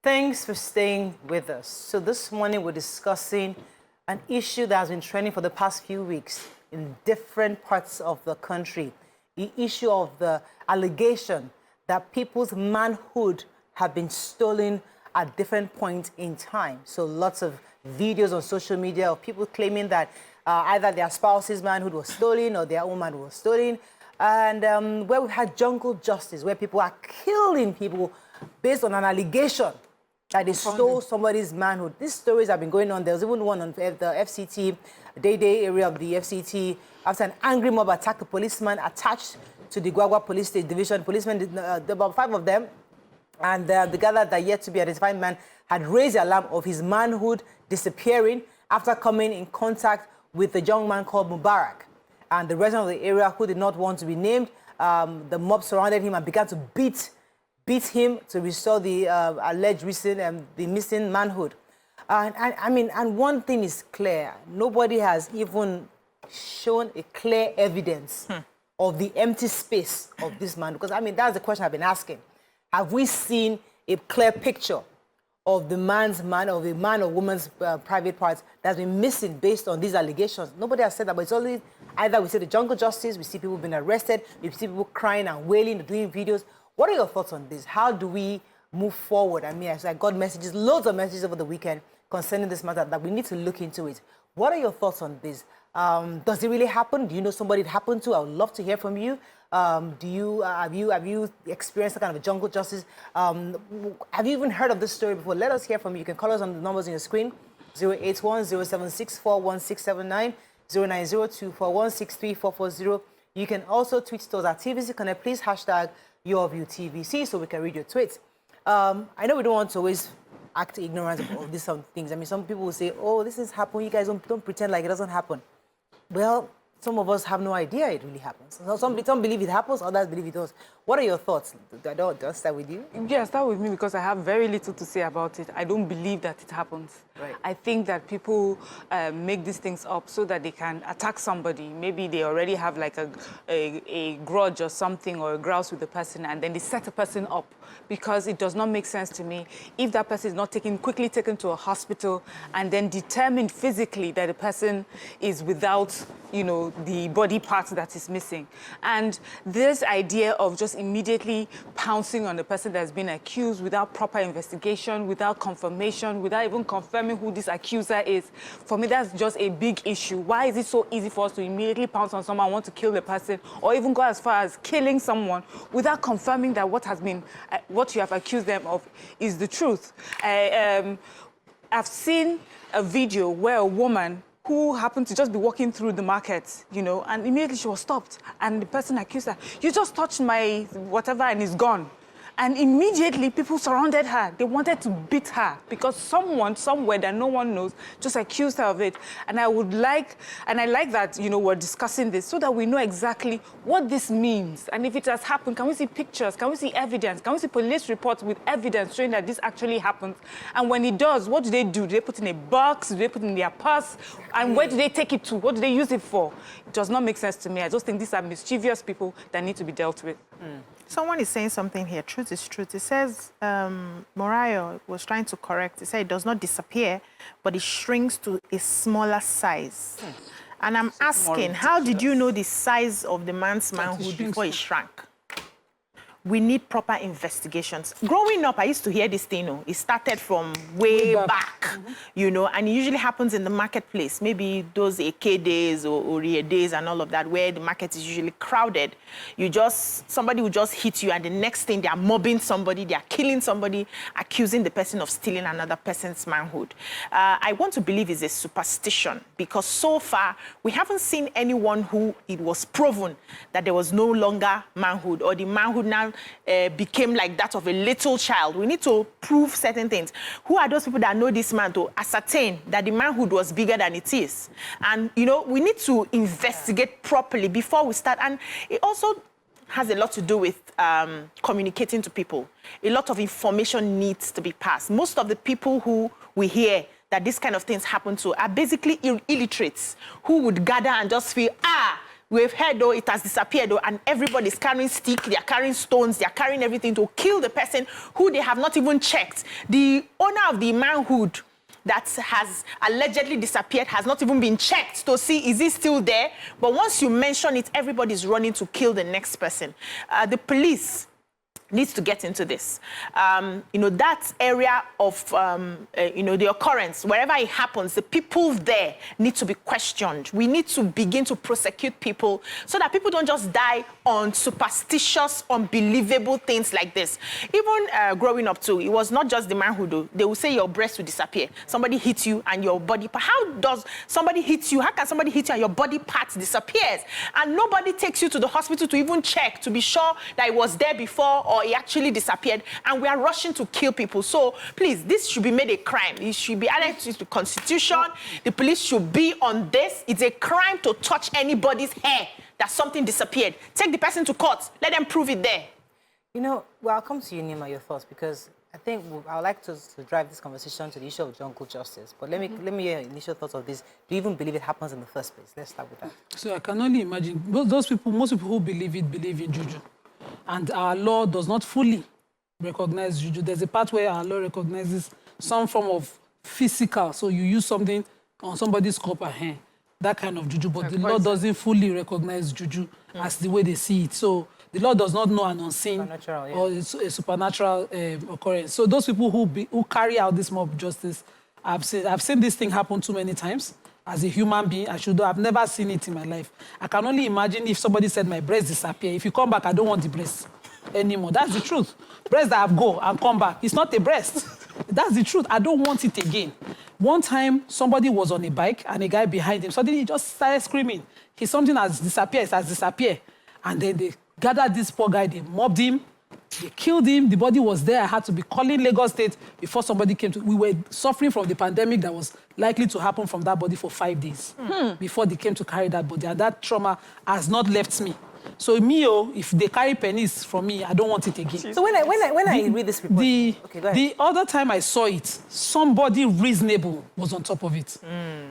Thanks for staying with us. So this morning we're discussing an issue that has been trending for the past few weeks in different parts of the country. The issue of the allegation that people's manhood have been stolen at different points in time. So lots of videos on social media of people claiming that either their spouse's manhood was stolen or their own manhood was stolen. And where we've had jungle justice, where people are killing people based on an allegation that they stole somebody's manhood. These stories have been going on. There was even one on the FCT, Day area of the FCT, after an angry mob attacked a policeman attached to the Gwagwa Police State Division. Policemen, about 5 of them, and the gathered that yet to be identified man had raised the alarm of his manhood disappearing after coming in contact with a young man called Mubarak. And the resident of the area who did not want to be named, the mob surrounded him and began to beat him to restore the alleged the missing manhood. And one thing is clear. Nobody has even shown a clear evidence of the empty space of this man. Because, that's the question I've been asking. Have we seen a clear picture of the man or woman's private parts that's been missing based on these allegations? Nobody has said that, but it's only either we see the jungle justice, we see people being arrested, we see people crying and wailing, doing videos. What are your thoughts on this? How do we move forward? I got messages, loads of messages over the weekend concerning this matter that we need to look into it. What are your thoughts on this? Does it really happen? Do you know somebody it happened to? I would love to hear from you. Have you experienced a kind of a jungle justice? Have you even heard of this story before? Let us hear from you. You can call us on the numbers on your screen: 081-0764-1679, 090-241-63440. You can also tweet to us at TVC Connect. Please hashtag YourViewTVC so we can read your tweets. I know we don't want to always act ignorant of these things. Some people will say, "Oh, this is happening. You guys don't pretend like it doesn't happen." Well, some of us have no idea it really happens. Some believe it happens, others believe it does. What are your thoughts? Do I start with you? Yeah, start with me because I have very little to say about it. I don't believe that it happens. Right. I think that people make these things up so that they can attack somebody. Maybe they already have like a grudge or something or a grouse with the person, and then they set a person up because it does not make sense to me if that person is not quickly taken to a hospital and then determined physically that the person is without, the body part that is missing. And this idea of just immediately pouncing on the person that's been accused without proper investigation, without confirmation, without even confirming who this accuser is, for me, that's just a big issue. Why is it so easy for us to immediately pounce on someone, want to kill the person, or even go as far as killing someone without confirming that what you have accused them of is the truth? I've seen a video where a woman who happened to just be walking through the market, and immediately she was stopped. And the person accused her, "You just touched my whatever and it's gone." And immediately people surrounded her. They wanted to beat her because someone somewhere that no one knows just accused her of it. And I like that, we're discussing this so that we know exactly what this means. And if it has happened, can we see pictures? Can we see evidence? Can we see police reports with evidence showing that this actually happens? And when it does, what do? Do they put in a box? Do they put in their purse? And where do they take it to? What do they use it for? It does not make sense to me. I just think these are mischievous people that need to be dealt with. Someone is saying something here. Truth is truth. It says Morayo was trying to correct. It said it does not disappear, but it shrinks to a smaller size. And I'm asking, how did you know the size of the man's manhood before it shrank? We need proper investigations. Growing up, I used to hear this thing, it started from way back, and it usually happens in the marketplace, maybe those AK days or Orie days and all of that, where the market is usually crowded. Somebody will just hit you, and the next thing, they are mobbing somebody, they are killing somebody, accusing the person of stealing another person's manhood. I want to believe it's a superstition, because so far, we haven't seen anyone who it was proven that there was no longer manhood, or the manhood now became like that of a little child. We need to prove certain things. Who are those people that know this man to ascertain that the manhood was bigger than it is? And, we need to investigate properly before we start. And it also has a lot to do with communicating to people. A lot of information needs to be passed. Most of the people who we hear that this kind of things happen to are basically illiterates who would gather and just feel, we've heard, though, it has disappeared, though, and everybody's carrying sticks, they're carrying stones, they're carrying everything to kill the person who they have not even checked. The owner of the Manhood that has allegedly disappeared has not even been checked to see is he still there. But once you mention it, everybody's running to kill the next person. The police needs to get into this. That area of, the occurrence, wherever it happens, the people there need to be questioned. We need to begin to prosecute people so that people don't just die on superstitious, unbelievable things like this. Even growing up too, it was not just the man who do. They will say your breast will disappear. Somebody hits you and your body part. How does somebody hit you? How can somebody hit you and your body part disappears? And nobody takes you to the hospital to even check to be sure that it was there before or it actually disappeared, and we are rushing to kill people. So please, this should be made a crime. It should be added to the Constitution. The police should be on this. It's a crime to touch anybody's hair that something disappeared. Take the person to court. Let them prove it there. Well, I'll come to you, Nima, your thoughts, because I think I would like to drive this conversation to the issue of jungle justice. But let me hear your initial thoughts of this. Do you even believe it happens in the first place? Let's start with that. So I can only imagine most people who believe in Juju. And our law does not fully recognize Juju. There's a part where our law recognizes some form of physical. So you use something on somebody's cup and hair, that kind of Juju. But the law doesn't fully recognize Juju as the way they see it. So the law does not know an unseen or a supernatural occurrence. So those people who carry out this mob justice, I've seen this thing happen too many times. As a human being, I've never seen it in my life. I can only imagine if somebody said my breast disappear. If you come back, I don't want the breast anymore. That's the truth. Breast that I've go and come back, it's not a breast. That's the truth. I don't want it again. One time, somebody was on a bike and a guy behind him, suddenly he just started screaming. Something has disappeared. And then they gathered this poor guy, they mobbed him, they killed him, the body was there. I had to be calling Lagos State before somebody came to... We were suffering from the pandemic that was likely to happen from that body for 5 days before they came to carry that body. And that trauma has not left me. So if they carry pennies from me, I don't want it again. So when I read this report... The other time I saw it, somebody reasonable was on top of it.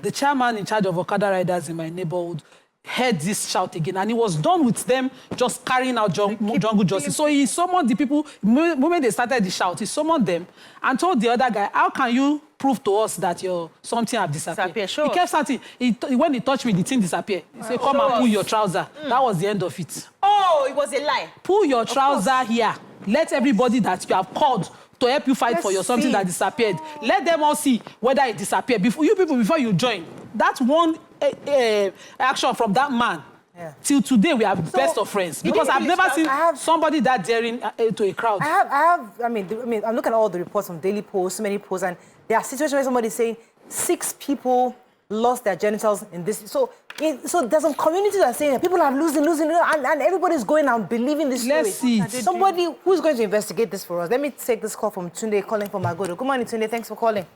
The chairman in charge of Okada riders in my neighborhood heard this shout again, and he was done with them just carrying out jungle justice. So he summoned the people, the moment they started the shout, he summoned them and told the other guy, how can you prove to us that something have disappeared? Sure. He kept starting. When he touched me, the thing disappeared. He said, come and pull your trouser. That was the end of it. Oh, it was a lie. Pull your trouser here. Let everybody that you have called to help you fight for something that disappeared. Let them all see whether it disappeared. Before you join, that's one action from that man. Till today, we are best of friends. Because I've never seen somebody that daring to a crowd. I mean, I'm looking at all the reports from Daily Post, so many posts, and there are situations where somebody's saying 6 people lost their genitals in this. So there's some communities that are saying that people are losing, and everybody's going out believing this story. Let's see. Somebody who's going to investigate this for us. Let me take this call from Tunde, calling from Agodo. Good morning, Tunde. Thanks for calling.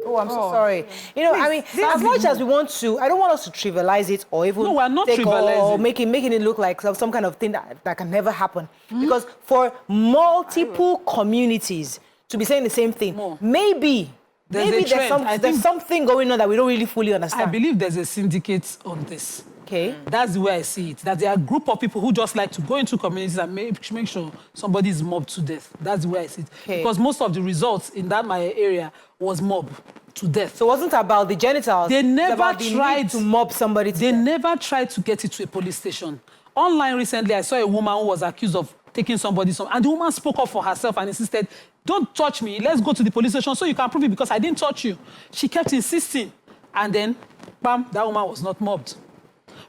Oh, I'm so sorry. As much as we want to, I don't want us to trivialize it or even we're not trivializing. Or making it look like some kind of thing that can never happen. Because for multiple communities to be saying the same thing, maybe there's something going on that we don't really fully understand. I believe there's a syndicate on this. Okay. That's the way I see it. That there are a group of people who just like to go into communities and make sure somebody is mobbed to death. That's the way I see it. Okay. Because most of the results in my area was mob to death. So it wasn't about the genitals. They never tried to mob somebody to death. They never tried to get it to a police station. Online recently, I saw a woman who was accused of taking somebody, and the woman spoke up for herself and insisted, don't touch me, let's go to the police station so you can prove it because I didn't touch you. She kept insisting. And then, bam, that woman was not mobbed.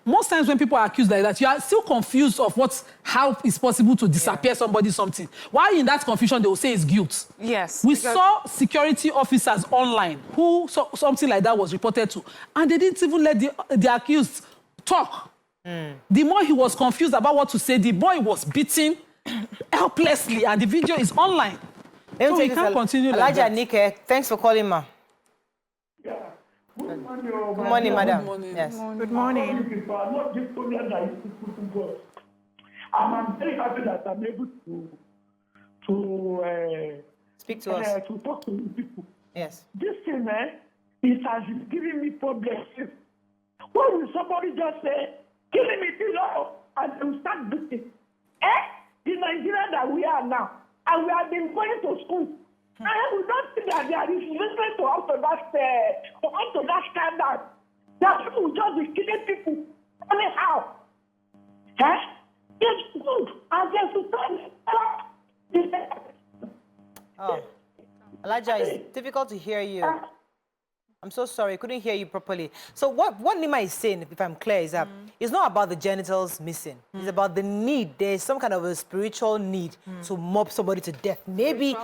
Most times when people are accused like that, you are still confused of how it's possible to disappear somebody something. While in that confusion, they will say it's guilt. Yes. We saw security officers online who something like that was reported to, and they didn't even let the accused talk. The more he was confused about what to say, the more he was beaten helplessly, and the video is online. So we can't continue like that. Nike, thanks for calling, ma. Good morning, madam. Good morning. Yes. Good morning. I'm very happy that I'm able to speak to us. To talk to people. Yes. This thing, it has given me problems. Why will somebody just say killing me till law, and they will start beating. The Nigeria that we are now, and we have been going to school. And we don't think that there is reason to up to that standard. That people will just be killing people anyhow. It's good, and there's to Oh, Elijah, it's difficult to hear you. I'm so sorry, I couldn't hear you properly. So what Nima is saying, if I'm clear, is that it's not about the genitals missing. It's about the need. There's some kind of a spiritual need to mob somebody to death. Maybe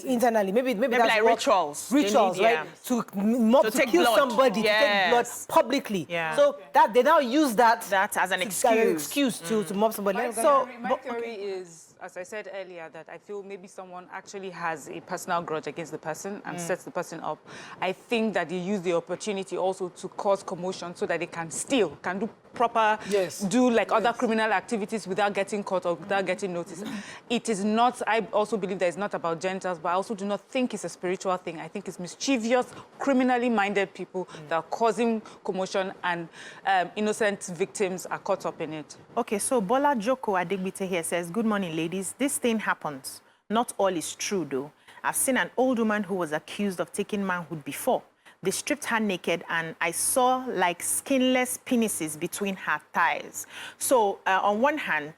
internally, maybe that's like what, rituals. rituals, Need, right? yeah. To mob, to take kill blood. somebody, to take blood publicly. Yeah. So that they now use that as an excuse to mob somebody. My theory is, as I said earlier, that I feel maybe someone actually has a personal grudge against the person and sets the person up. I think that they use the opportunity also to cause commotion so that they can steal, can do proper, do like other criminal activities without getting caught or without getting noticed. It is not, I also believe that it's not about genitals, but I also do not think it's a spiritual thing. I think it's mischievous, criminally minded people that are causing commotion, and innocent victims are caught up in it. Okay, so Bola Joko Adegbite here says, good morning, ladies. This thing happens. Not all is true, though. I've seen an old woman who was accused of taking manhood before. They stripped her naked, and I saw like skinless penises between her thighs. So on one hand,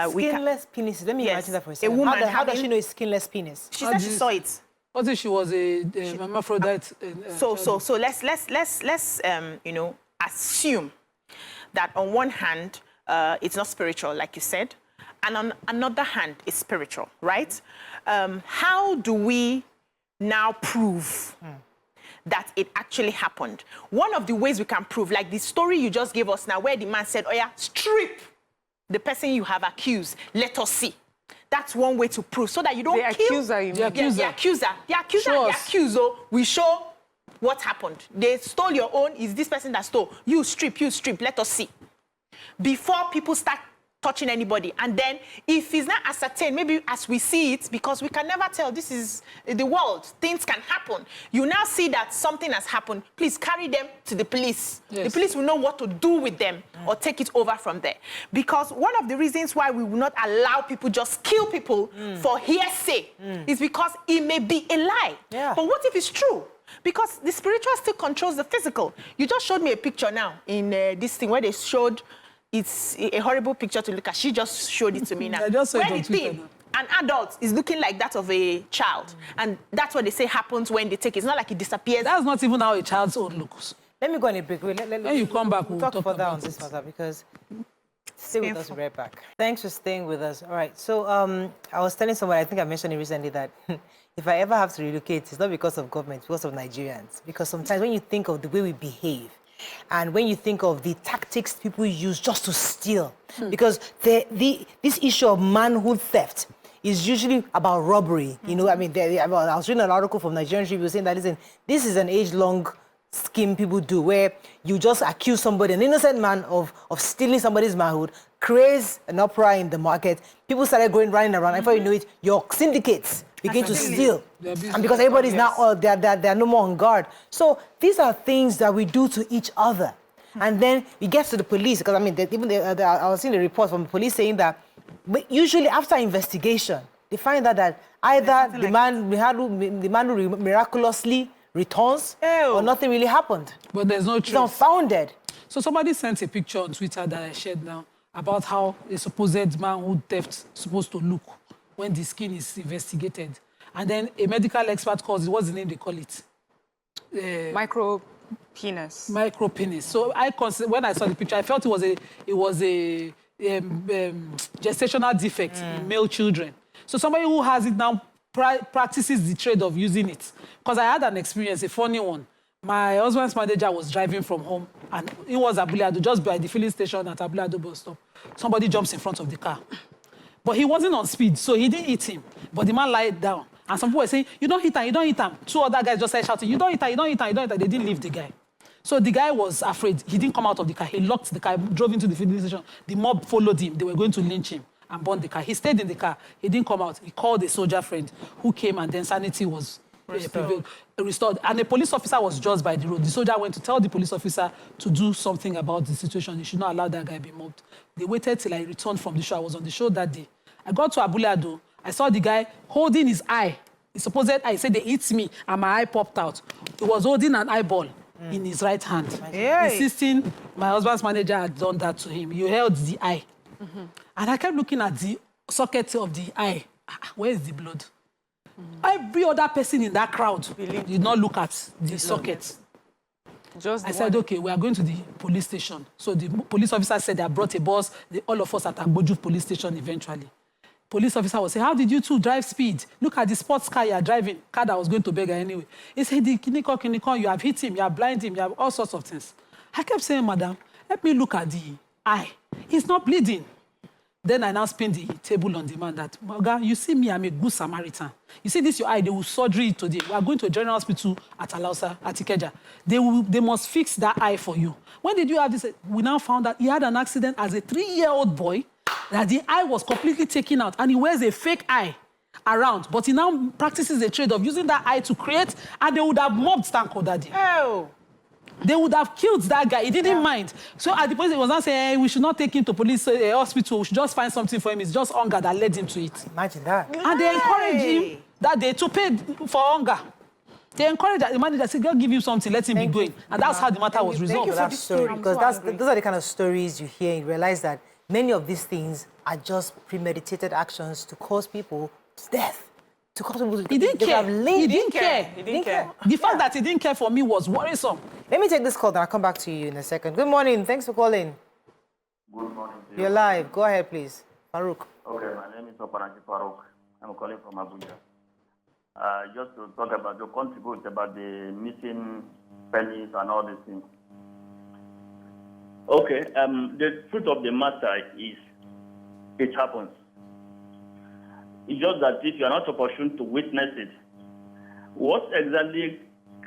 skinless penis. Let me imagine that for a second. A woman how does she know it's skinless penis? She said she saw it. What if she was a hermaphrodite? So let's assume that on one hand it's not spiritual, like you said, and on another hand it's spiritual, right? How do we now prove that it actually happened? One of the ways we can prove, like the story you just gave us now, where the man said, oh yeah, strip the person you have accused, let us see. That's one way to prove, so that you don't kill... The accuser. The accuser, we show what happened. They stole your own, is this person that stole. You strip, let us see. Before people start touching anybody. And then if it's not ascertained, maybe as we see it, because we can never tell, this is the world, things can happen. You now see that something has happened, please carry them to the police. Yes. The police will know what to do with them or take it over from there. Because one of the reasons why we will not allow people just kill people for hearsay is because it may be a lie. Yeah. But what if it's true? Because the spiritual still controls the physical. You just showed me a picture now in this thing where they showed, it's a horrible picture to look at. She just showed it to me now. I just saw it where on the thing, an adult is looking like that of a child. And that's what they say happens when they take it. It's not like it disappears. That's not even how a child's own looks. Let me go on a break. When you come back, we'll talk further about on this matter, because stay with us, we'll be right back. Thanks for staying with us. All right, so I was telling someone, I think I mentioned it recently, that if I ever have to relocate, it's not because of government, it's because of Nigerians. Because sometimes when you think of the way we behave, and when you think of the tactics people use just to steal, because this issue of manhood theft is usually about robbery. You know, I mean, I was reading an article from Nigerian people saying that, listen, this is an age-long scheme people do, where you just accuse somebody, an innocent man, of stealing somebody's manhood, creates an uproar in the market. People started running around. And before you know it, your syndicates begin to steal. And because everybody's now, they're no more on guard. So these are things that we do to each other. And then it gets to the police, because I mean, I was seeing a report from the police saying that usually after investigation, they find out that either the man who miraculously returns or nothing really happened. But there's no truth. It's unfounded. So somebody sent a picture on Twitter that I shared now about how a supposed manhood theft is supposed to look when the skin is investigated. And then a medical expert calls it, what's the name they call it? Micro penis. Micro penis. So when I saw the picture, I felt it was a gestational defect in male children. So somebody who has it now practices the trade of using it. Because I had an experience, a funny one. My husband's manager was driving from home, and it was Abuleado, just by the filling station at Abuleado bus stop. Somebody jumps in front of the car. But he wasn't on speed, so he didn't hit him. But the man lied down. And some people were saying, you don't hit him, you don't hit him. Two other guys just started shouting, you don't hit him, you don't hit him, you don't hit him. They didn't leave the guy. So the guy was afraid. He didn't come out of the car. He locked the car, drove into the filling station. The mob followed him. They were going to lynch him and burn the car. He stayed in the car. He didn't come out. He called a soldier friend who came, and then sanity was restored. And a police officer was just by the road. The soldier went to tell the police officer to do something about the situation. He should not allow that guy to be mobbed. They waited till I returned from the show. I was on the show that day. I got to Abule Ado. I saw the guy holding his eye. He supposed I said they hit me and my eye popped out. He was holding an eyeball in his right hand. Insisting my husband's manager had done that to him. He held the eye. And I kept looking at the socket of the eye. Where is the blood? Every other person in that crowd did not look at the socket. I said, okay, we are going to the police station. So the police officer said they brought a bus. All of us at Agboju police station eventually. Police officer was saying, how did you two drive speed? Look at the sports car you are driving. Car that was going to beg her anyway. He said, the Kiniko, you have hit him, you have blinded him, you have all sorts of things. I kept saying, madam, let me look at the eye. He's not bleeding. Then I now spin the table on the man that, Moga, you see me, I'm a good Samaritan. You see this your eye, they will surgery it today. We are going to a general hospital at Alausa, at Ikeja. They must fix that eye for you. When did you have this? We now found that he had an accident as a 3-year-old boy, that the eye was completely taken out, and he wears a fake eye around. But he now practices a trade of using that eye to create, and they would have mobbed Stanko Daddy. Oh. They would have killed that guy. He didn't mind. So at the point, he was not saying, hey, we should not take him to police hospital. We should just find something for him. It's just hunger that led him to it. Imagine that. And they encouraged him that day to pay for hunger. They encouraged the manager, said, God give you something, let him be going. And that's how the matter was resolved. Thank you for that story, because those are the kind of stories you hear and realize that many of these things are just premeditated actions to cause people death. To cause people to He didn't care. He didn't care. The fact that he didn't care for me was worrisome. Let me take this call, then I'll come back to you in a second. Good morning. Thanks for calling. Good morning. You're live. Go ahead, please. Farouk. Okay, my name is Oparanji Farouk. I'm calling from Abuja. Just to talk about, to contribute about the missing pennies and all these things. Okay, the truth of the matter is, it happens. It's just that if you are not opportune to witness it, what exactly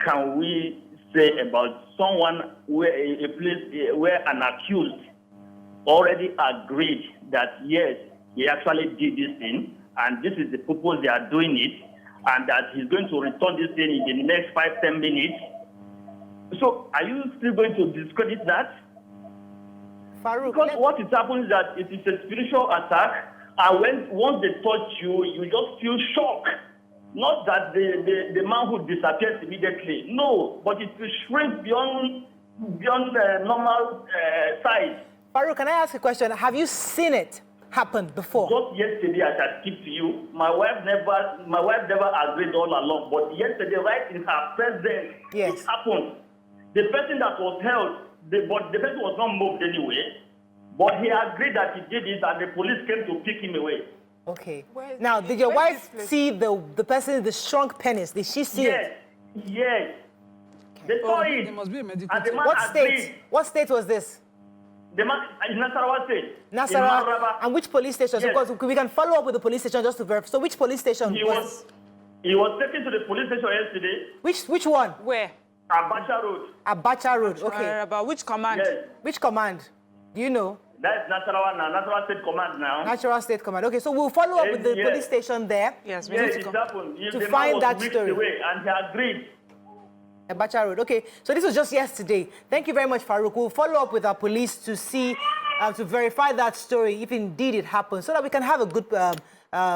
can we say about someone where a place where an accused already agreed that yes, he actually did this thing, and this is the purpose they are doing it, and that he's going to return this thing in the next 5-10 minutes? So are you still going to discredit that? Farouk, because what is happening is that it is a spiritual attack, and once they touch you, you just feel shock. Not that the manhood disappears immediately. No, but it will shrink beyond the normal size. Farouk, can I ask a question? Have you seen it happen before? Just yesterday, as I speak to you, my wife never agreed all along. But yesterday, right in her presence, yes, it happened. The person that was held, the person was not moved anyway. But he agreed that he did it, and the police came to pick him away. Okay. Now, did your wife see the person, the strong penis? Did she see it? Yes. They saw it. There must be a medical And the man What agreed. state? What state was this? The man in Nasarawa state. Nasarawa. And which police station? Yes. Because we can follow up with the police station just to verify. So which police station He was taken to the police station yesterday. Which one? Where? Abacha Road. Abacha Road. Okay. About which command? Yes. Which command? Do you know? That's Nasarawa now. Nasarawa State Command now. Natural State Command. Okay, so we'll follow up with the Yes. police station there. Yes, we Yes, need it to happened. to The find man that was whisked story. away, and he agreed. Abacha Road. Okay, so this was just yesterday. Thank you very much, Farouk. We'll follow up with our police to see, to verify that story, if indeed it happened, so that we can have a good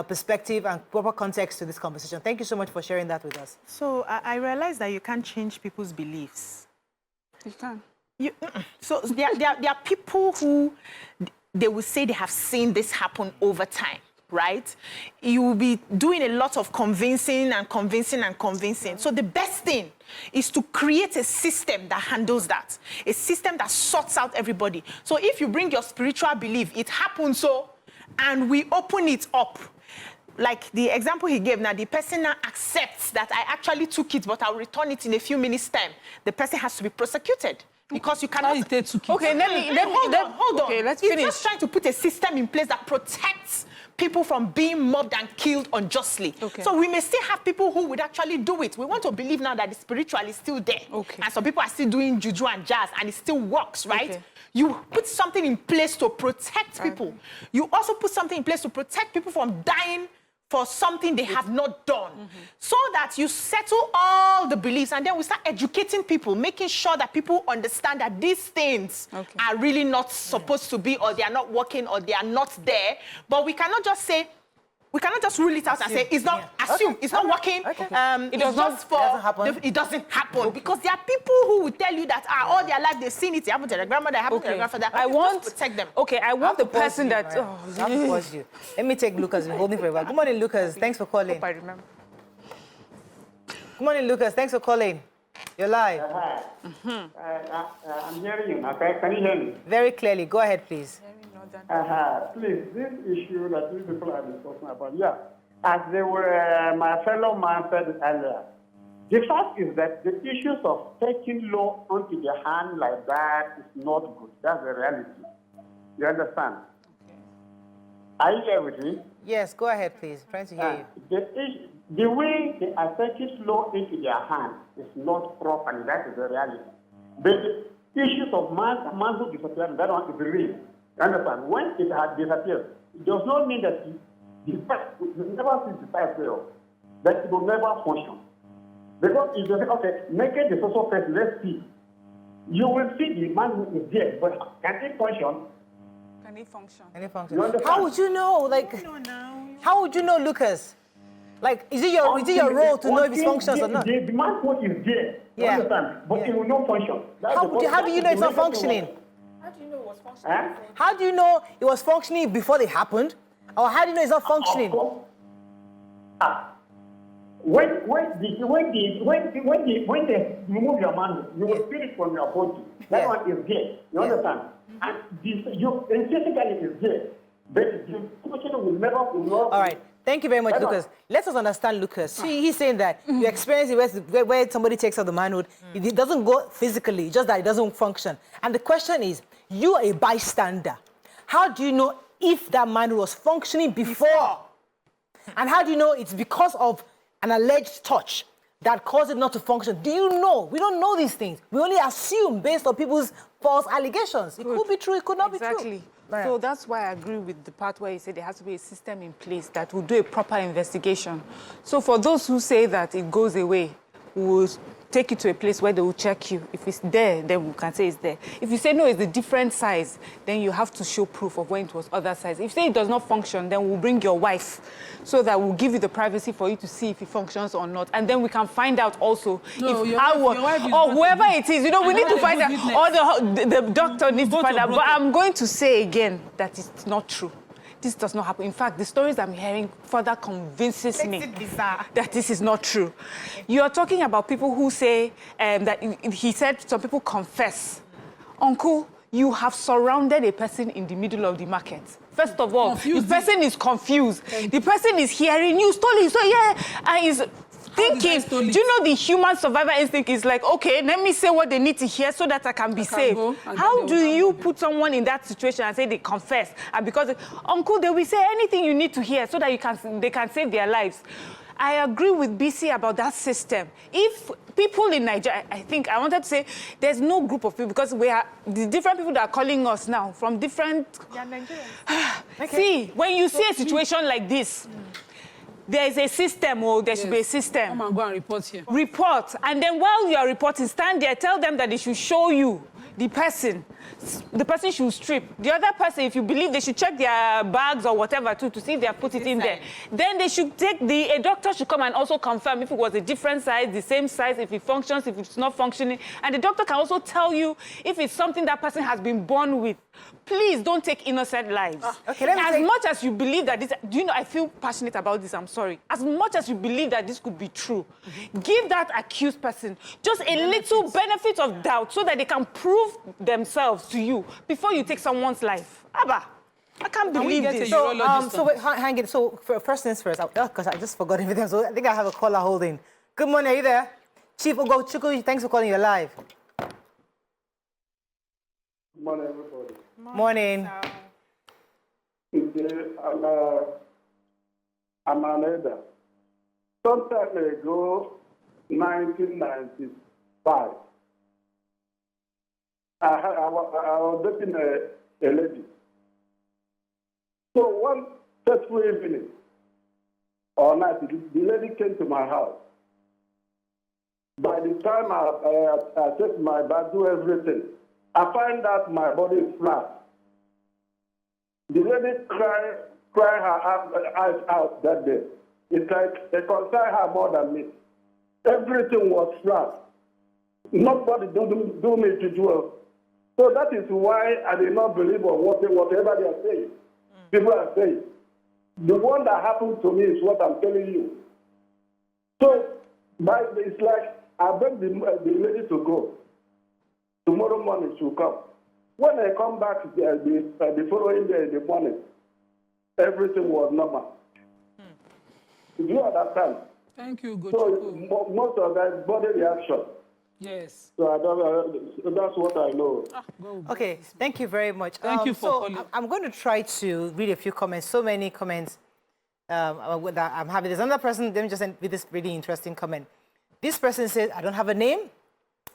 perspective and proper context to this conversation. Thank you so much for sharing that with us. So I realized that you can't change people's beliefs. You can. So there are people who, they will say they have seen this happen over time, right? You will be doing a lot of convincing and convincing and convincing. So the best thing is to create a system that handles that, a system that sorts out everybody. So if you bring your spiritual belief, it happens so, and we open it up. Like the example he gave now, the person now accepts that I actually took it, but I'll return it in a few minutes' time. The person has to be prosecuted. Because you cannot... Okay, hold on. Okay, let's finish. He's just trying to put a system in place that protects people from being mobbed and killed unjustly. Okay. So we may still have people who would actually do it. We want to believe now that the spiritual is still there. Okay. And some people are still doing juju and jazz, and it still works, right? Okay. You put something in place to protect people. You also put something in place to protect people from dying for something they have not done, so that you settle all the beliefs, and then we start educating people, making sure that people understand that these things are really not supposed to be, or they are not working, or they are not there. But we cannot just say, we cannot just rule it out and say it's not, assume it's not working. It does not happen. It doesn't happen because there are people who will tell you that all their life they've seen it happen to their grandmother, happen to their grandfather. I want to protect them. Okay, I want the person that. You. Let me take Lucas. We're holding forever. Good morning, Lucas. Thanks for calling. Hope I remember. Good morning, Lucas. Thanks for calling. You're live. I'm hearing you. Okay, can you hear me? Very clearly. Go ahead, please. Please, this issue that you people are discussing about, as they were, my fellow man said earlier, the fact is that the issues of taking law onto the hand like that is not good. That's the reality. You understand? Okay. Are you here with me? Yes, go ahead, please. I'm trying to hear you. The way they are taking law into their hands is not proper, and that is the reality. But the issues of manhood disappearance, that one is real. You understand? When it has disappeared, it does not mean that you never see the side fail, that it will never function. Because if you say, okay, make it the social face, let's see. You will see the man who is dead, but can it function? Can it function? Can it function? How would you know? Like, how would you know, Lucas? Like, is it your role to know if it functions or not? The man who is dead, you understand? But it will not function. How do you know it's not functioning? How do you know it was functioning? How do you know it was functioning before they happened? Or how do you know it's not functioning? When they remove your man, you will feel it from your body. That one is dead. You understand? And physically is dead. But the function will never. All right. Thank you very much, Lucas. Let us understand, Lucas. See, he's saying that you experience it where somebody takes out the manhood. It doesn't go physically, just that it doesn't function. And the question is, you are a bystander. How do you know if that manhood was functioning before? And how do you know it's because of an alleged touch that caused it not to function? Do you know? We don't know these things. We only assume based on people's false allegations. It could be true, it could not be true. Exactly. So that's why I agree with the part where you said there has to be a system in place that will do a proper investigation. So for those who say that it goes away, we'll take you to a place where they will check you. If it's there, then we can say it's there. If you say, no, it's a different size, then you have to show proof of when it was other size. If you say it does not function, then we'll bring your wife so that we'll give you the privacy for you to see if it functions or not. And then we can find out also if or whoever it is, you know, we need to find out, or the doctor needs to find out. But I'm going to say again that it's not true. This does not happen. In fact, the stories I'm hearing further convinces me that this is not true. You are talking about people who say that he said some people confess. Uncle, you have surrounded a person in the middle of the market. First of all, the person is confused. The person is hearing you stole it. So and is thinking, do you know the human survival instinct is like, okay, let me say what they need to hear so that I can be safe. How do you put someone in that situation and say they confess? And because, Uncle, they will say anything you need to hear so that they can save their lives. I agree with BC about that system. If people in Nigeria, I wanted to say, there's no group of people, because we are the different people that are calling us now from different... Yeah, Nigerians. See, when you see a situation like this, there is a system, or there should be a system. Come and go and report here. Report. And then while you are reporting, stand there, tell them that they should show you the person. The person should strip. The other person, if you believe, they should check their bags or whatever too to see if they have put it in there. Then they should take a doctor should come and also confirm if it was a different size, the same size, if it functions, if it's not functioning. And the doctor can also tell you if it's something that person has been born with. Please don't take innocent lives. As much as you believe that this, do you know, I feel passionate about this, I'm sorry. As much as you believe that this could be true, give that accused person just a little benefit of doubt so that they can prove themselves to you before you take someone's life. Abba, I can't believe this. Hang it. So first things first, because I just forgot everything. So I think I have a caller holding. Good morning, are you there? Chief Ugochukwu, thanks for calling. You're live. Good morning, everybody. Morning. I'm an elder. Some time ago, 1995, I was dating a lady. So one fateful evening, or night, the lady came to my house. By the time I take my bath, do everything, I find out my body is flat. The lady cried her eyes out that day. It's like they concern her more than me. Everything was flat. Nobody do me to do. So that is why I did not believe on whatever they are saying. People are saying. The one that happened to me is what I'm telling you. So it's like I beg the lady to go. Tomorrow morning she'll come. When I come back the following day in the morning, everything was normal. Do you understand? Thank you, Gochu. So most of that body reaction. Yes. So that's what I know. Okay, thank you very much. Thank you for calling. I'm going to try to read a few comments. So many comments that I'm having. There's another person, let me just end with this really interesting comment. This person says, I don't have a name,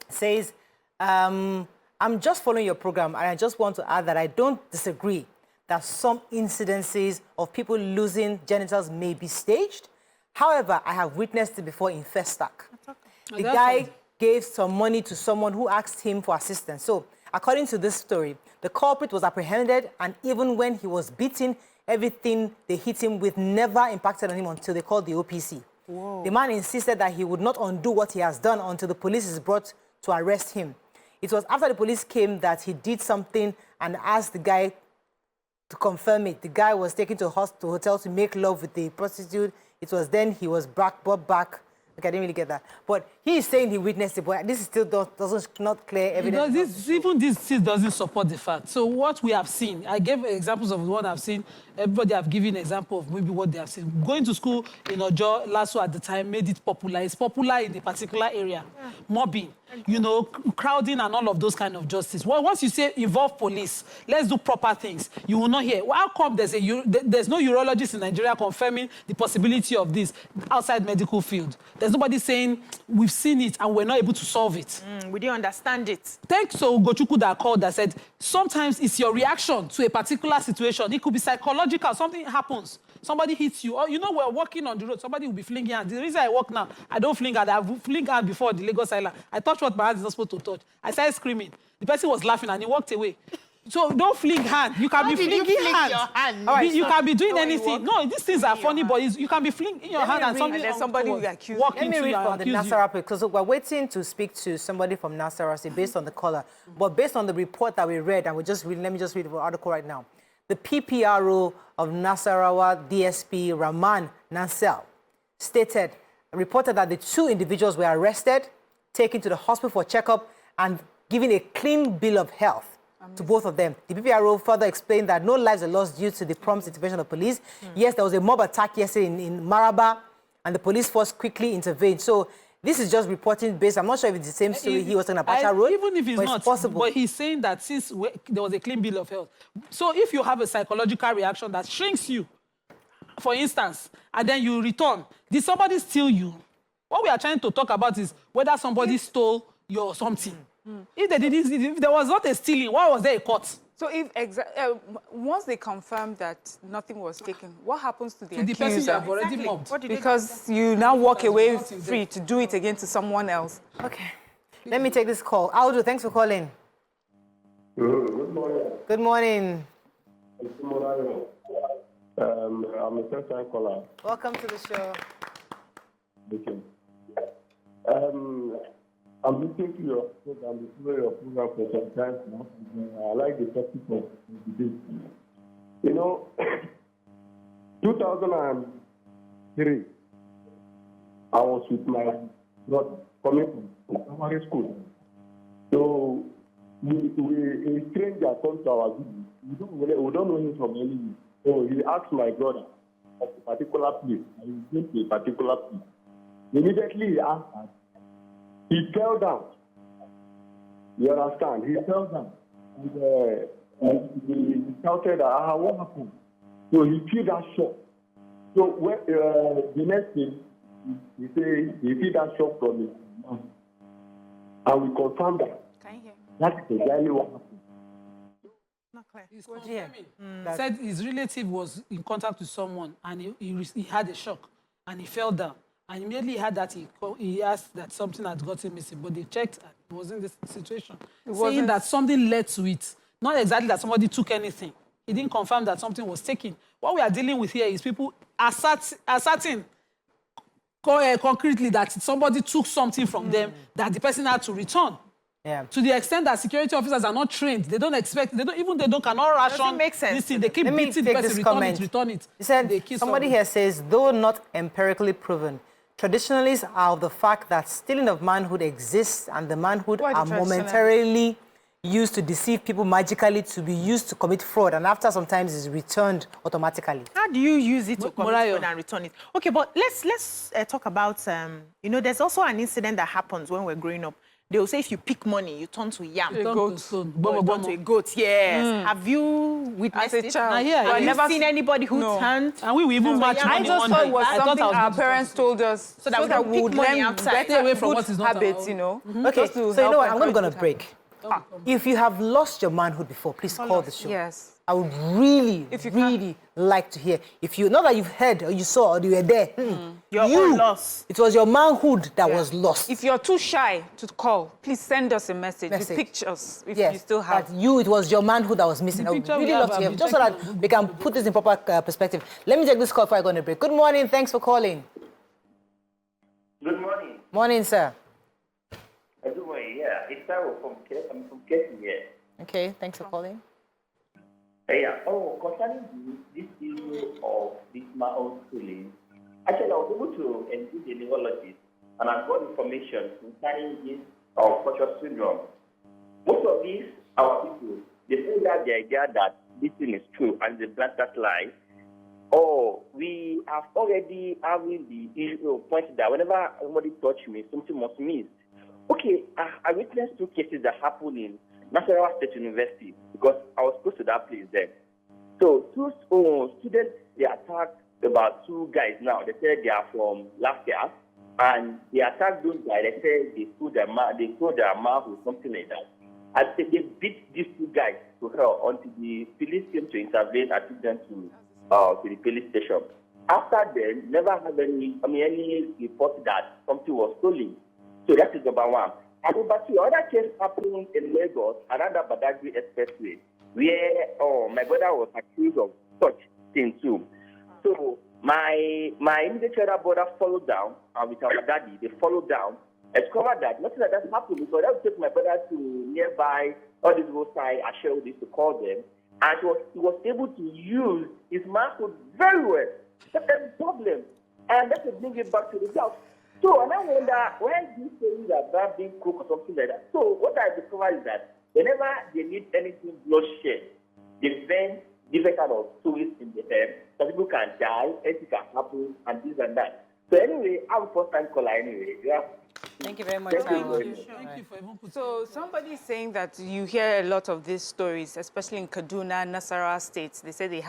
says, I'm just following your program, and I just want to add that I don't disagree that some incidences of people losing genitals may be staged. However, I have witnessed it before in Festac. The guy gave some money to someone who asked him for assistance. So, according to this story, the culprit was apprehended, and even when he was beaten, everything they hit him with never impacted on him until they called the OPC. Whoa. The man insisted that he would not undo what he has done until the police is brought to arrest him. It was after the police came that he did something and asked the guy to confirm it. The guy was taken to a hotel to make love with the prostitute. It was then he was brought back. Okay, I didn't really get that. But he is saying he witnessed it, but this still not clear evidence. This still doesn't support the fact. So what we have seen, I gave examples of what I've seen. Everybody have given an example of maybe what they have seen. Going to school in Ojo, Lasso at the time made it popular. It's popular in a particular area. Yeah. Mobbing, crowding and all of those kind of justice. Well, once you say involve police, let's do proper things, you will not hear. How come there's no urologist in Nigeria confirming the possibility of this outside medical field? There's nobody saying we've seen it and we're not able to solve it. We didn't understand it. Thanks to Gochuku that called that said, sometimes it's your reaction to a particular situation. It could be psychological. Something happens. Somebody hits you. Or, we're walking on the road. Somebody will be flinging hands. The reason I walk now, I don't fling hands. I've flinged hands before the Lagos Island. I touched what my hand is not supposed to touch. I started screaming. The person was laughing and he walked away. So don't fling hand. You can be flinging hands. Right, you can be doing anything. No, these things are funny, but you can be flinging your hand and somebody will accuse you. Let me read from the Nasarawa, because we're waiting to speak to somebody from Nasarawa based on the caller. But based on the report that we read, and let me just read the article right now. The PPRO of Nasarawa DSP Rahman Nansel reported that the two individuals were arrested, taken to the hospital for checkup, and given a clean bill of health to both of them. The PPRO further explained that no lives are lost due to the prompt intervention of police. Yes, there was a mob attack yesterday in Maraba, and the police force quickly intervened. So this is just reporting based. I'm not sure if it's the same story he was talking about Pacha Road. Even if it's not, possible. But he's saying that since there was a clean bill of health. So if you have a psychological reaction that shrinks you, for instance, and then you return, did somebody steal you? What we are trying to talk about is whether somebody stole your something. If there was not a stealing, why was there a court? So if once they confirm that nothing was taken, what happens to the person you have already mobbed? Because you now walk away free to do it again to someone else. Okay. Let me take this call. Aldo, thanks for calling. Good morning. Good morning. Good morning. I'm a first-time caller. Welcome to the show. Thank you. I'm listening to your program, for some time now. I like the topic of the day. 2003, I was with my brother coming from primary school. So a stranger comes to our village. We don't know him from anywhere. So he asked my brother of a particular place. And he went to a particular place. Immediately he asked us. He fell down. You understand? He fell down. And he shouted, what happened? So he feel that shock. So when, the next thing, he said he feel that shock from his mouth. And we confirmed that. Can you hear? That is exactly what happened. Not clear. He's confirming. Said his relative was in contact with someone and he had a shock. and he fell down. And immediately he had that, he asked that something had gotten missing, but they checked and it wasn't this situation. Saying that something led to it. Not exactly that somebody took anything. He didn't confirm that something was taken. What we are dealing with here is people asserting concretely that somebody took something from them that the person had to return. Yeah. To the extent that security officers are not trained, they don't expect, cannot ration. Doesn't make sense. This thing. They keep Let me beating the take person, this return it. He said, They kill somebody here says, though not empirically proven, traditionalists are of the fact that stealing of manhood exists and the manhood Why the are momentarily used to deceive people magically to be used to commit fraud, and after sometimes is returned automatically. How do you use it to commit Morayo. fraud and return it? Okay, but let's talk about, there's also an incident that happens when we're growing up. They will say if you pick money, you turn to yam. A goat. Or you turn to a goat, yes. Have you witnessed As a it? child. Have you seen anybody who turned? And we even match I money I just one thought day. it was I thought something I was our going to parents told us So that we don't we would pick money learn outside. better Stay away from good what is not our habits, own. Okay, just to so you know what? help I'm going to go on a encourage break. If you have lost your manhood before, please call the show. Yes. I would really, really like to hear. If you, not that you've heard or you saw or you were there, Your loss. it was your manhood that was lost. If you're too shy to call, please send us a message with pictures if Yes, you still have. that it was your manhood that was missing. I would picture really we love have, to hear, I'll just be so checking that on we can put this in proper perspective. Let me take this call before I go on a break. Good morning, thanks for calling. Good morning. Morning, sir. Good morning. Yeah, it's Sarah from Kettering here. Okay, thanks for calling. Yeah. Oh, concerning this issue of this manhood schooling, actually, I was able to engage a neurologist and I got information concerning this culture syndrome. Most of these our people, they say that the idea that this thing is true and they black that lie. Oh, we have already having the issue point that whenever somebody touch me, something must miss. Okay, I witnessed 2 cases that happened in Nasarawa State University because I was close to that place then. So 2 students, they attacked about 2 guys now. They said they are from last year and they attacked those guys. They said they threw their mouth or something like that. And they beat these 2 guys to hell until the police came to intervene and took them to the police station. After then, never had any report that something was stolen. So that is number 1. And number 2, other case happened in Lagos around the Badagry Expressway, where my brother was accused of such thing too. So my immediate other brother followed down with our daddy. They followed down, discovered that nothing like that happened because I would take my brother to nearby all these roadside Ashell this to call them, and he was able to use his manhood very well. That's the problem, and that's to bring it back to the house. So, and I wonder, why do you say that bad being cooked or something like that? So, what I discovered is that whenever they need anything bloodshed, they send different kind of tools in the air. Some people can die, anything can happen, and this and that. So, anyway, I'm a first-time caller anyway. Yeah. Thank you very much. Thank you for even putting So somebody is saying that you hear a lot of these stories, especially in Kaduna, Nasarawa states. They say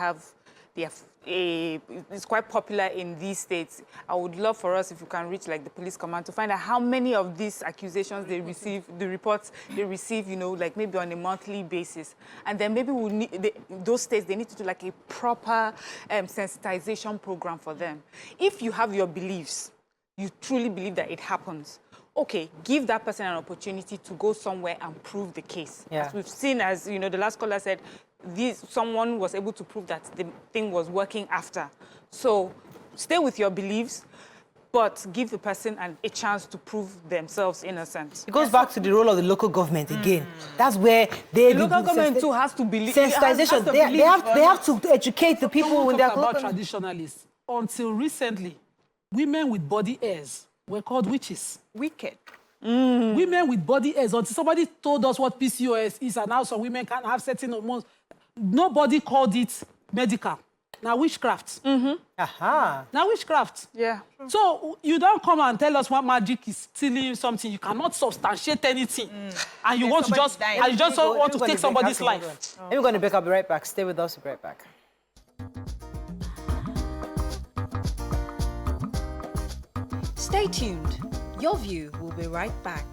it's quite popular in these states. I would love for us, if you can reach like the police command, to find out how many of these accusations they receive, the reports they receive, like maybe on a monthly basis. And then maybe we'll need, those states, they need to do like a proper sensitization program for them. If you have your beliefs, you truly believe that it happens, okay, give that person an opportunity to go somewhere and prove the case. Yeah. As we've seen, as the last caller said, someone was able to prove that the thing was working after. So stay with your beliefs, but give the person a chance to prove themselves innocent. It goes back to the role of the local government again. That's where they... The local government too has to believe. Sensitization. They have to educate the people when they are about traditionalists. Until recently, women with body hairs were called witches. Wicked. Women with body hairs, until somebody told us what PCOS is and how some women can have certain hormones, nobody called it medical. Now witchcraft. Aha. Now witchcraft. Yeah. So you don't come and tell us what magic is stealing something. You cannot substantiate anything. And you want to just, and you just want to take somebody's life. We're going to break. I'll be right back. Stay with us. We'll be right back. Stay tuned. Your View will be right back.